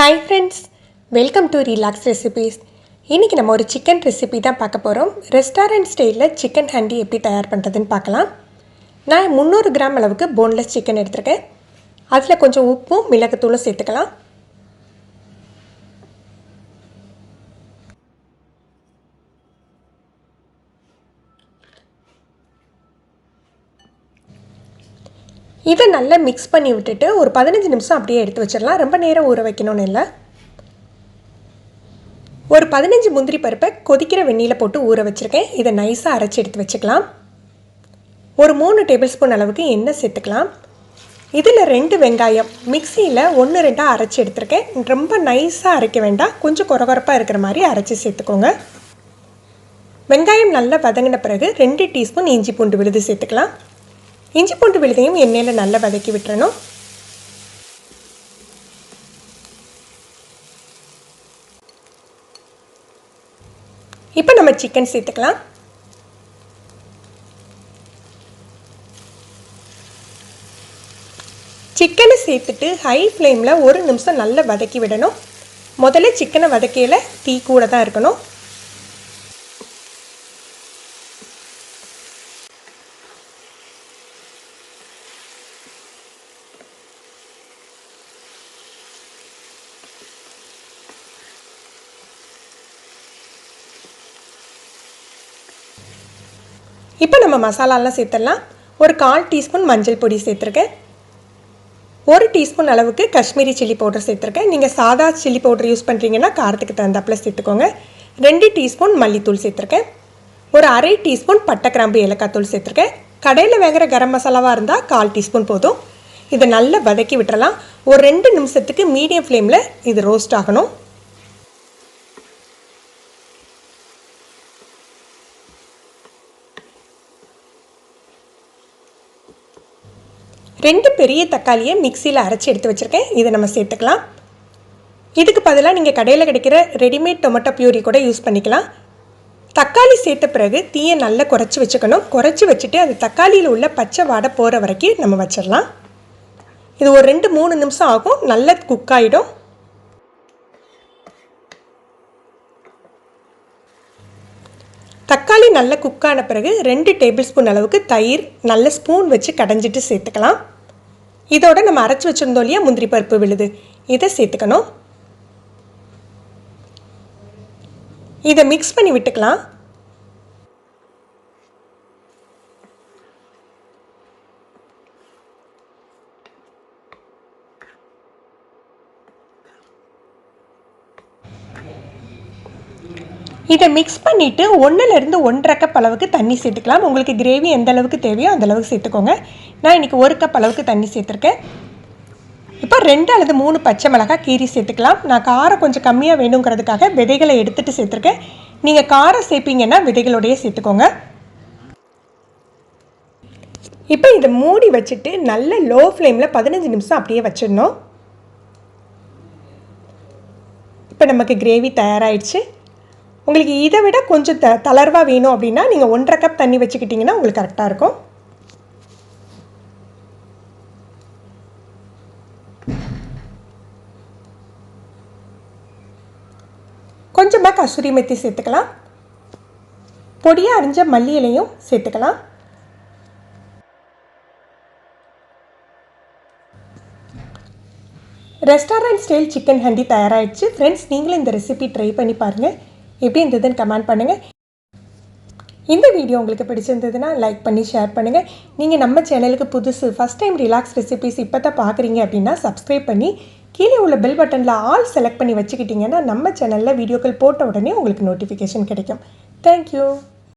Hi friends, welcome to Relax Recipes. இன்னைக்கு நம்ம ஒரு சிக்கன் ரெசிபி தான் பார்க்க போகிறோம். ரெஸ்டாரண்ட் ஸ்டைலில் சிக்கன் ஹண்டி எப்படி தயார் பண்ணுறதுன்னு பார்க்கலாம். நான் 300 கிராம் அளவுக்கு போன்லெஸ் சிக்கன் எடுத்திருக்கேன். அதில் கொஞ்சம் உப்பும் மிளகுத்தூளும் சேர்த்துக்கலாம். இதை நல்லா மிக்ஸ் பண்ணி விட்டுட்டு ஒரு 15 நிமிஷம் அப்படியே எடுத்து வச்சிடலாம். ரொம்ப நேரம் ஊற வைக்கணும்னு இல்லை. ஒரு 15 முந்திரி பருப்பை கொதிக்கிற வெந்நீரில் போட்டு ஊற வச்சுருக்கேன். இதை நைஸாக அரைச்சி எடுத்து வச்சுக்கலாம். ஒரு 3 டேபிள் ஸ்பூன் அளவுக்கு எண்ணெய் சேர்த்துக்கலாம். இதில் 2 வெங்காயம் மிக்சியில் 1-2 அரைச்சி எடுத்துருக்கேன். ரொம்ப நைஸாக அரைக்க வேண்டாம், கொஞ்சம் கொரகொரப்பாக இருக்கிற மாதிரி அரைச்சி சேர்த்துக்கோங்க. வெங்காயம் நல்லா வதங்கின பிறகு 2 டீஸ்பூன் இஞ்சி பூண்டு விழுது சேர்த்துக்கலாம். இஞ்சி பூண்டு விழுதையும் எண்ணெயில் நல்லா வதக்கி விட்டுறணும். இப்போ நம்ம சிக்கன் சேர்த்துக்கலாம். சிக்கனை சேர்த்துட்டு ஹை ஃப்ளேமில் 1 நிமிஷம் நல்லா வதக்கி விடணும். முதல்ல சிக்கனை வதக்கையில் தீ கூட தான் இருக்கணும். இப்போ நம்ம மசாலாலாம் சேர்த்துடலாம். ஒரு 1/4 டீஸ்பூன் மஞ்சள் பொடி சேர்த்துருக்கேன். 1 டீஸ்பூன் அளவுக்கு காஷ்மீரி சில்லி பவுடர் சேர்த்துருக்கேன். நீங்கள் சாதா சில்லி பவுடர் யூஸ் பண்ணுறீங்கன்னா காரத்துக்கு தகுந்தாப்பில் சேர்த்துக்கோங்க. 2 டீஸ்பூன் மல்லித்தூள் சேர்த்துருக்கேன். ஒரு 1/2 டீஸ்பூன் பட்டை கிராம்பு ஏலக்காய் தூள் சேர்த்துருக்கேன். கடையில் வாங்குகிற கரம் மசாலாவாக இருந்தால் 1/4 டீஸ்பூன் போதும். இதை நல்லா வதக்கி விட்டுறலாம். ஒரு 2 நிமிஷத்துக்கு மீடியம் ஃப்ளேமில் இது ரோஸ்ட் ஆகணும். ரெண்டு பெரிய தக்காளியை மிக்சியில் அரைச்சி எடுத்து வச்சுருக்கேன். இதை நம்ம சேர்த்துக்கலாம். இதுக்கு பதிலாக நீங்கள் கடையில் கிடைக்கிற ரெடிமேட் டொமேட்டோ பியூரி கூட யூஸ் பண்ணிக்கலாம். தக்காளி சேர்த்த பிறகு தீயை நல்லா குறைச்சி வச்சுக்கணும். குறைச்சி வச்சுட்டு அது தக்காளியில் உள்ள பச்சை வாடை போகிற வரைக்கும் நம்ம வச்சிடலாம். இது ஒரு 2-3 நிமிஷம் ஆகும், நல்லா குக் ஆகிடும். தக்காளி நல்லா குக்கான பிறகு 2 டேபிள் ஸ்பூன் அளவுக்கு தயிர் நல்ல ஸ்பூன் வச்சு கடைஞ்சிட்டு சேர்த்துக்கலாம். இதோட நம்ம அரைச்சி வச்சுருந்தோம் இல்லையா முந்திரி பருப்பு விழுது, இதை சேர்த்துக்கணும். இதை மிக்ஸ் பண்ணி விட்டுக்கலாம். இதை மிக்ஸ் பண்ணிவிட்டு 1-1 1/2 கப் அளவுக்கு தண்ணி சேர்த்துக்கலாம். உங்களுக்கு கிரேவி எந்த அளவுக்கு தேவையோ அந்த அளவுக்கு சேர்த்துக்கோங்க. நான் இன்றைக்கி 1 கப் அளவுக்கு தண்ணி சேர்த்துருக்கேன். இப்போ 2 அல்லது 3 பச்சை மிளகாய் கீரி சேர்த்துக்கலாம். நான் காரம் கொஞ்சம் கம்மியாக வேணுங்கிறதுக்காக விதைகளை எடுத்துகிட்டு சேர்த்துருக்கேன். நீங்கள் காரம் சேர்ப்பீங்கன்னா விதைகளோடையே சேர்த்துக்கோங்க. இப்போ இதை மூடி வச்சுட்டு நல்ல லோ ஃப்ளேமில் 15 நிமிஷம் அப்படியே வச்சிடணும். இப்போ நமக்கு கிரேவி தயாராகிடுச்சு. உங்களுக்கு இதை விட கொஞ்சம் தளர்வாக வேணும் அப்படின்னா நீங்கள் 1/2 கப் தண்ணி வச்சுக்கிட்டிங்கன்னா உங்களுக்கு கரெக்டாக இருக்கும். கொஞ்சமாக கசூரி மெத்தி சேர்த்துக்கலாம். பொடியாக அரிஞ்ச மல்லி இலையும் சேர்த்துக்கலாம். ரெஸ்டாரண்ட் ஸ்டைல் சிக்கன் ஹண்டி தயாராகிடுச்சு. ஃப்ரெண்ட்ஸ், நீங்களும் இந்த ரெசிபி ட்ரை பண்ணி பாருங்கள். எப்படி இருந்ததுன்னு கமெண்ட் பண்ணுங்கள். இந்த வீடியோ உங்களுக்கு பிடிச்சிருந்ததுன்னா லைக் பண்ணி ஷேர் பண்ணுங்கள். நீங்கள் நம்ம சேனலுக்கு புதுசு, ஃபஸ்ட் டைம் ரிலாக்ஸ் ரெசிபிஸ் இப்போ தான் பார்க்குறீங்க அப்படின்னா சப்ஸ்கிரைப் பண்ணி கீழே உள்ள பெல் பட்டனில் ஆல் செலக்ட் பண்ணி வச்சுக்கிட்டிங்கன்னா நம்ம சேனலில் வீடியோக்கள் போட்ட உடனே உங்களுக்கு நோட்டிஃபிகேஷன் கிடைக்கும். தேங்க்யூ.